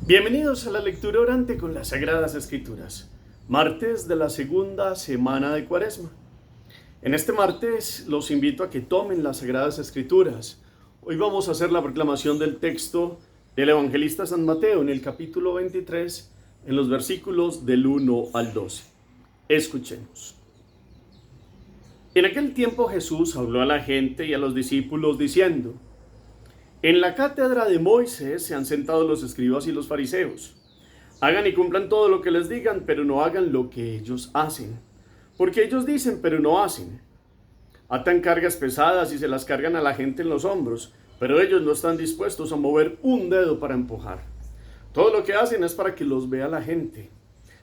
Bienvenidos a la lectura orante con las Sagradas Escrituras, martes de la segunda semana de Cuaresma. En este martes los invito a que tomen las Sagradas Escrituras. Hoy vamos a hacer la proclamación del texto del evangelista San Mateo en el capítulo 23, en los versículos del 1 al 12. Escuchemos. En aquel tiempo Jesús habló a la gente y a los discípulos diciendo: En la cátedra de Moisés se han sentado los escribas y los fariseos. Hagan y cumplan todo lo que les digan, pero no hagan lo que ellos hacen, porque ellos dicen, pero no hacen. Atan cargas pesadas y se las cargan a la gente en los hombros, pero ellos no están dispuestos a mover un dedo para empujar. Todo lo que hacen es para que los vea la gente.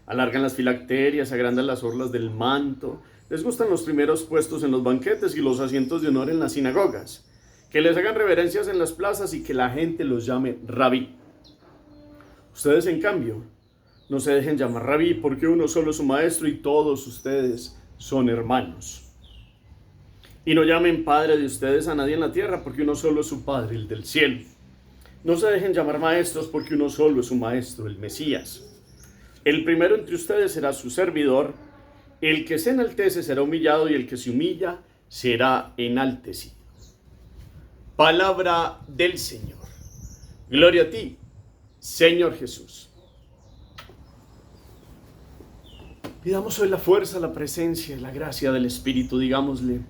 Alargan las filacterias, agrandan las orlas del manto, les gustan los primeros puestos en los banquetes y los asientos de honor en las sinagogas. Que les hagan reverencias en las plazas y que la gente los llame rabí. Ustedes, en cambio, no se dejen llamar rabí, porque uno solo es su maestro y todos ustedes son hermanos. Y no llamen padre de ustedes a nadie en la tierra, porque uno solo es su Padre, el del cielo. No se dejen llamar maestros, porque uno solo es su maestro, el Mesías. El primero entre ustedes será su servidor. El que se enaltece será humillado, y el que se humilla será enaltecido. Palabra del Señor. Gloria a ti, Señor Jesús. Pidamos hoy la fuerza, la presencia y la gracia del Espíritu. Digámosle: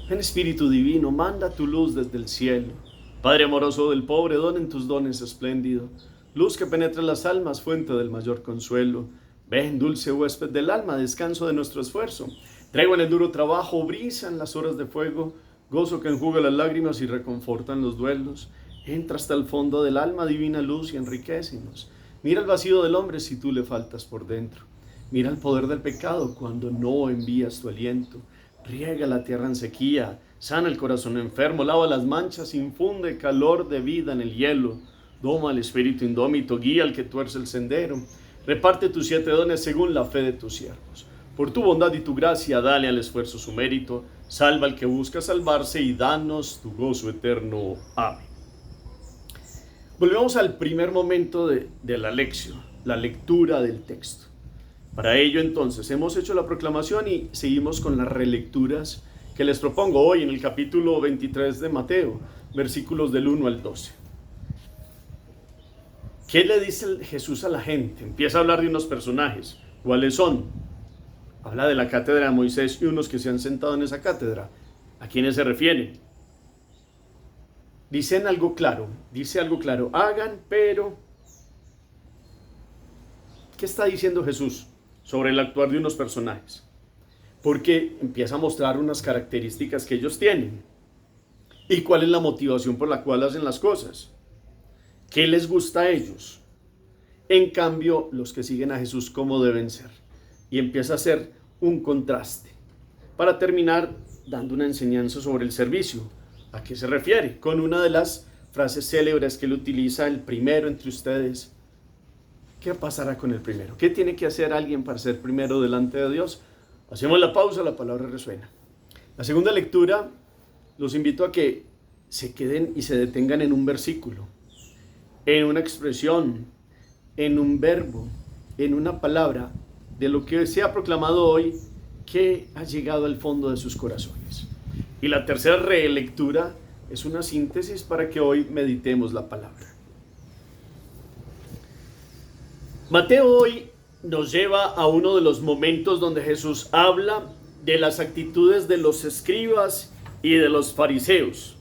ven Espíritu Divino, manda tu luz desde el cielo. Padre amoroso del pobre, don en tus dones espléndido. Luz que penetra las almas, fuente del mayor consuelo. Ven, dulce huésped del alma, descanso de nuestro esfuerzo. Tregua en el duro trabajo, brisa en las horas de fuego. Gozo que enjuga las lágrimas y reconforta en los duelos. Entra hasta el fondo del alma, divina luz, y enriquécenos. Mira el vacío del hombre si tú le faltas por dentro. Mira el poder del pecado cuando no envías tu aliento. Riega la tierra en sequía, sana el corazón enfermo, lava las manchas, infunde calor de vida en el hielo. Doma al espíritu indómito, guía al que tuerce el sendero. Reparte tus 7 dones según la fe de tus siervos. Por tu bondad y tu gracia, dale al esfuerzo su mérito. Salva al que busca salvarse y danos tu gozo eterno. Amén. Volvemos al primer momento de la lección, la lectura del texto. Para ello, entonces, hemos hecho la proclamación y seguimos con las relecturas que les propongo hoy en el capítulo 23 de Mateo, versículos del 1 al 12. ¿Qué le dice Jesús a la gente? Empieza a hablar de unos personajes. ¿Cuáles son? Habla de la cátedra de Moisés y unos que se han sentado en esa cátedra. ¿A quiénes se refieren? Dice algo claro. Hagan, pero... ¿Qué está diciendo Jesús sobre el actuar de unos personajes? Porque empieza a mostrar unas características que ellos tienen. ¿Y cuál es la motivación por la cual hacen las cosas? ¿Qué les gusta a ellos? En cambio, los que siguen a Jesús, ¿cómo deben ser? Y empieza a hacer un contraste, para terminar dando una enseñanza sobre el servicio. ¿A qué se refiere? Con una de las frases célebres que él utiliza: el primero entre ustedes. ¿Qué pasará con el primero? ¿Qué tiene que hacer alguien para ser primero delante de Dios? Hacemos la pausa, la palabra resuena. La segunda lectura, los invito a que se queden y se detengan en un versículo, en una expresión, en un verbo, en una palabra, de lo que se ha proclamado hoy, que ha llegado al fondo de sus corazones. Y la tercera relectura es una síntesis para que hoy meditemos la palabra. Mateo hoy nos lleva a uno de los momentos donde Jesús habla de las actitudes de los escribas y de los fariseos.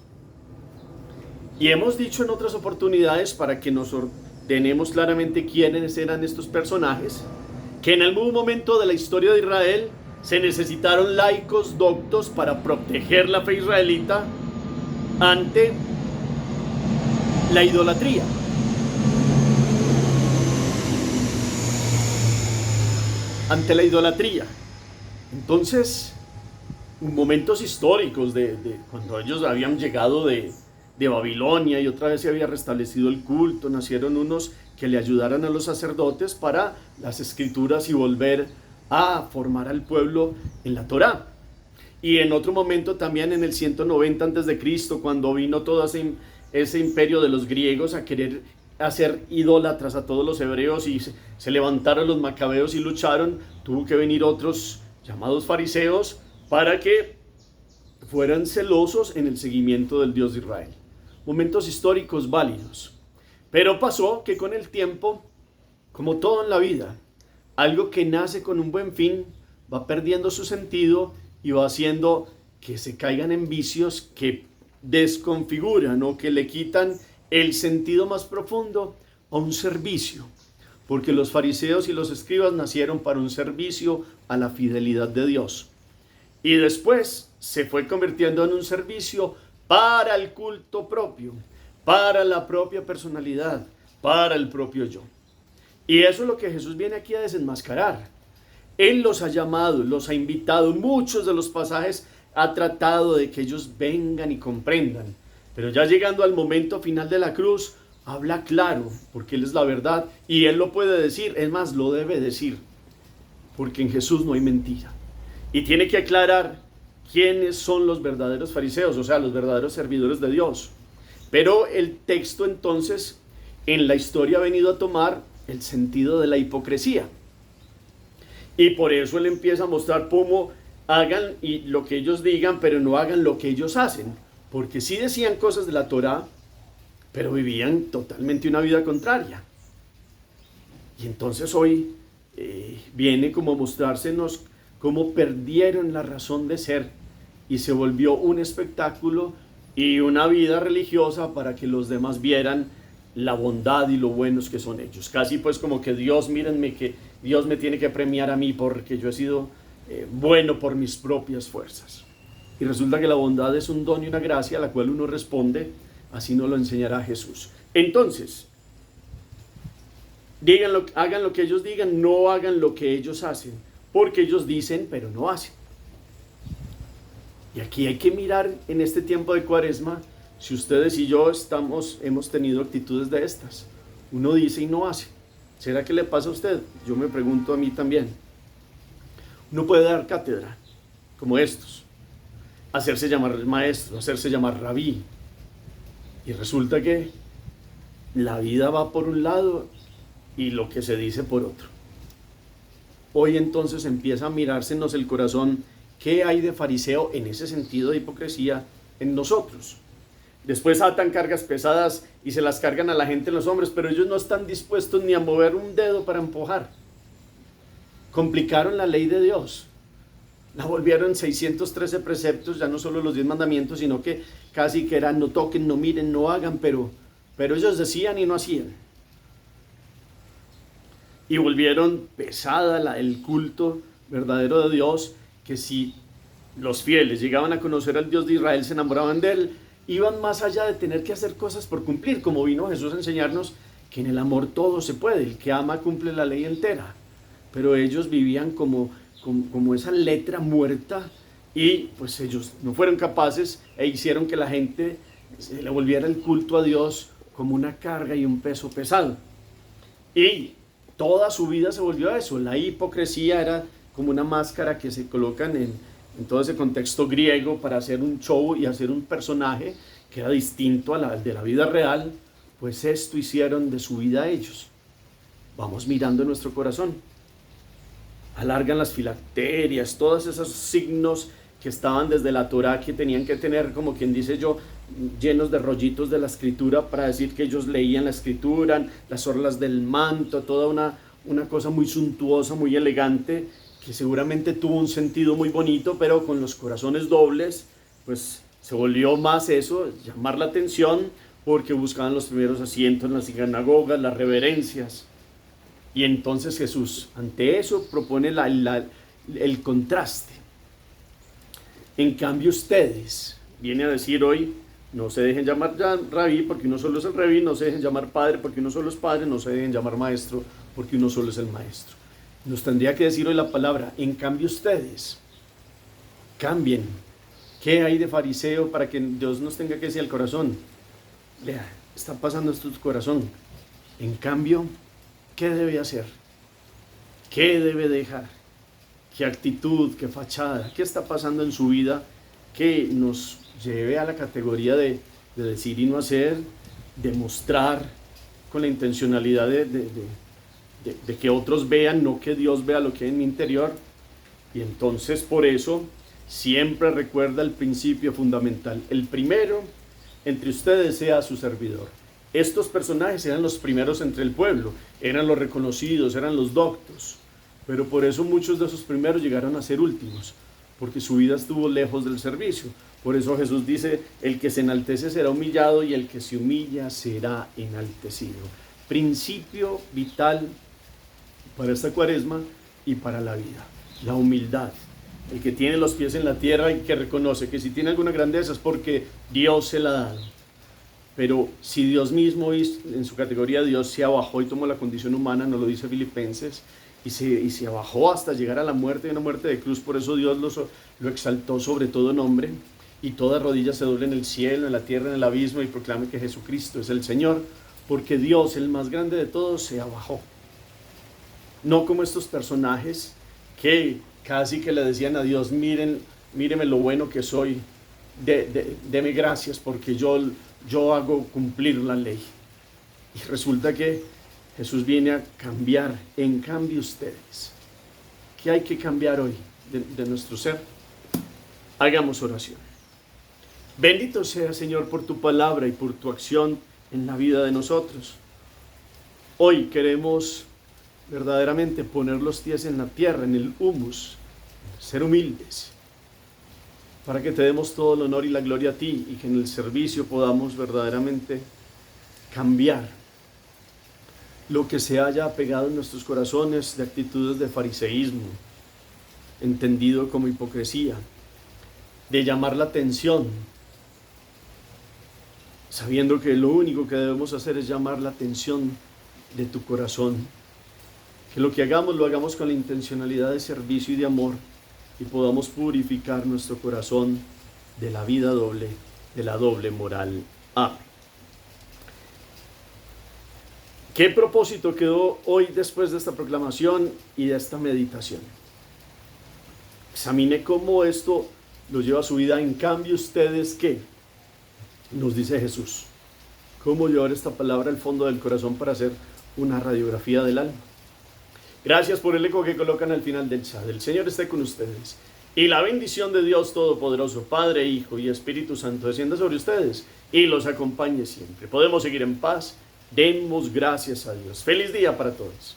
Y hemos dicho en otras oportunidades, para que nos ordenemos claramente quiénes eran estos personajes, que en algún momento de la historia de Israel se necesitaron laicos doctos para proteger la fe israelita ante la idolatría. Entonces, momentos históricos de cuando ellos habían llegado de Babilonia y otra vez se había restablecido el culto, nacieron unos que le ayudaran a los sacerdotes para las escrituras y volver a formar al pueblo en la Torá. Y en otro momento también en el 190 a.C., cuando vino todo ese imperio de los griegos a querer hacer idólatras a todos los hebreos y se levantaron los macabeos y lucharon, tuvo que venir otros llamados fariseos para que fueran celosos en el seguimiento del Dios de Israel. Momentos históricos válidos. Pero pasó que con el tiempo, como todo en la vida, algo que nace con un buen fin va perdiendo su sentido y va haciendo que se caigan en vicios que desconfiguran o que le quitan el sentido más profundo a un servicio. Porque los fariseos y los escribas nacieron para un servicio a la fidelidad de Dios. Y después se fue convirtiendo en un servicio para el culto propio, para la propia personalidad, para el propio yo. Y eso es lo que Jesús viene aquí a desenmascarar. Él los ha llamado, los ha invitado, muchos de los pasajes ha tratado de que ellos vengan y comprendan. Pero ya llegando al momento final de la cruz, habla claro, porque Él es la verdad y Él lo puede decir, es más, lo debe decir, porque en Jesús no hay mentira. Y tiene que aclarar quiénes son los verdaderos fariseos, o sea, los verdaderos servidores de Dios. Pero el texto entonces en la historia ha venido a tomar el sentido de la hipocresía. Y por eso Él empieza a mostrar cómo hagan lo que ellos digan, pero no hagan lo que ellos hacen. Porque sí decían cosas de la Torá, pero vivían totalmente una vida contraria. Y entonces hoy viene como a mostrársenos cómo perdieron la razón de ser y se volvió un espectáculo y una vida religiosa para que los demás vieran la bondad y lo buenos que son ellos. Casi pues como que Dios, mírenme, que Dios me tiene que premiar a mí porque yo he sido bueno por mis propias fuerzas. Y resulta que la bondad es un don y una gracia a la cual uno responde, así nos lo enseñará Jesús. Entonces, hagan lo que ellos digan, no hagan lo que ellos hacen, porque ellos dicen, pero no hacen. Y aquí hay que mirar en este tiempo de Cuaresma, si ustedes y yo hemos tenido actitudes de estas. Uno dice y no hace. ¿Será que le pasa a usted? Yo me pregunto a mí también. Uno puede dar cátedra, como estos, hacerse llamar maestro, hacerse llamar rabí. Y resulta que la vida va por un lado y lo que se dice por otro. Hoy entonces empieza a mirársenos el corazón. ¿Qué hay de fariseo en ese sentido de hipocresía en nosotros? Después atan cargas pesadas y se las cargan a la gente en los hombros, pero ellos no están dispuestos ni a mover un dedo para empujar. Complicaron la ley de Dios. La volvieron 613 preceptos, ya no solo los 10 mandamientos, sino que casi que eran no toquen, no miren, no hagan, pero ellos decían y no hacían. Y volvieron pesada el culto verdadero de Dios, que si los fieles llegaban a conocer al Dios de Israel, se enamoraban de Él, iban más allá de tener que hacer cosas por cumplir, como vino Jesús a enseñarnos que en el amor todo se puede, el que ama cumple la ley entera. Pero ellos vivían como esa letra muerta y pues ellos no fueron capaces e hicieron que la gente se le volviera el culto a Dios como una carga y un peso pesado. Y toda su vida se volvió a eso. La hipocresía era como una máscara que se colocan en todo ese contexto griego para hacer un show y hacer un personaje que era distinto al de la vida real. Pues esto hicieron de su vida ellos. Vamos mirando nuestro corazón. Alargan las filacterias, todos esos signos que estaban desde la Torá, que tenían que tener, como quien dice yo, llenos de rollitos de la escritura para decir que ellos leían la escritura, las orlas del manto, toda una cosa muy suntuosa, muy elegante, que seguramente tuvo un sentido muy bonito, pero con los corazones dobles, pues se volvió más eso, llamar la atención, porque buscaban los primeros asientos en las sinagogas, las reverencias. Y entonces Jesús, ante eso, propone el contraste. En cambio ustedes, viene a decir hoy, no se dejen llamar rabí porque uno solo es el rabí, no se dejen llamar padre porque uno solo es padre, no se dejen llamar maestro porque uno solo es el maestro. Nos tendría que decir hoy la palabra, en cambio ustedes, cambien. ¿Qué hay de fariseo para que Dios nos tenga que decir al corazón? Lea, está pasando esto en tu corazón. En cambio, ¿qué debe hacer? ¿Qué debe dejar? ¿Qué actitud? ¿Qué fachada? ¿Qué está pasando en su vida que nos lleve a la categoría de decir y no hacer, de mostrar con la intencionalidad de que otros vean, no que Dios vea lo que hay en mi interior. Y entonces por eso siempre recuerda el principio fundamental: el primero entre ustedes sea su servidor. Estos personajes eran los primeros entre el pueblo, eran los reconocidos, eran los doctos, pero por eso muchos de esos primeros llegaron a ser últimos, porque su vida estuvo lejos del servicio. Por eso Jesús dice: el que se enaltece será humillado y el que se humilla será enaltecido. Principio vital para esta cuaresma y para la vida: la humildad. El que tiene los pies en la tierra y que reconoce que si tiene alguna grandeza es porque Dios se la ha dado. Pero si Dios mismo, en su categoría Dios, se abajó y tomó la condición humana, nos lo dice Filipenses, y se abajó hasta llegar a la muerte, y una muerte de cruz. Por eso Dios lo exaltó sobre todo nombre, y toda rodilla se doble en el cielo, en la tierra, en el abismo, y proclame que Jesucristo es el Señor, porque Dios, el más grande de todos, se abajó. No como estos personajes que casi que le decían a Dios: míreme lo bueno que soy, deme gracias porque yo hago cumplir la ley. Y resulta que Jesús viene a cambiar. En cambio ustedes, ¿qué hay que cambiar hoy de nuestro ser? Hagamos oración. Bendito sea, Señor, por tu palabra y por tu acción en la vida de nosotros. Hoy queremos verdaderamente poner los pies en la tierra, en el humus, ser humildes, para que te demos todo el honor y la gloria a ti, y que en el servicio podamos verdaderamente cambiar lo que se haya pegado en nuestros corazones de actitudes de fariseísmo, entendido como hipocresía, de llamar la atención, sabiendo que lo único que debemos hacer es llamar la atención de tu corazón. Que lo que hagamos, lo hagamos con la intencionalidad de servicio y de amor, y podamos purificar nuestro corazón de la vida doble, de la doble moral. Amén. ¿Qué propósito quedó hoy después de esta proclamación y de esta meditación? Examine cómo esto lo lleva a su vida. En cambio, ¿ustedes qué? Nos dice Jesús. ¿Cómo llevar esta palabra al fondo del corazón para hacer una radiografía del alma? Gracias por el eco que colocan al final del chat. El Señor esté con ustedes. Y la bendición de Dios Todopoderoso, Padre, Hijo y Espíritu Santo, descienda sobre ustedes y los acompañe siempre. Podemos seguir en paz. Demos gracias a Dios. Feliz día para todos.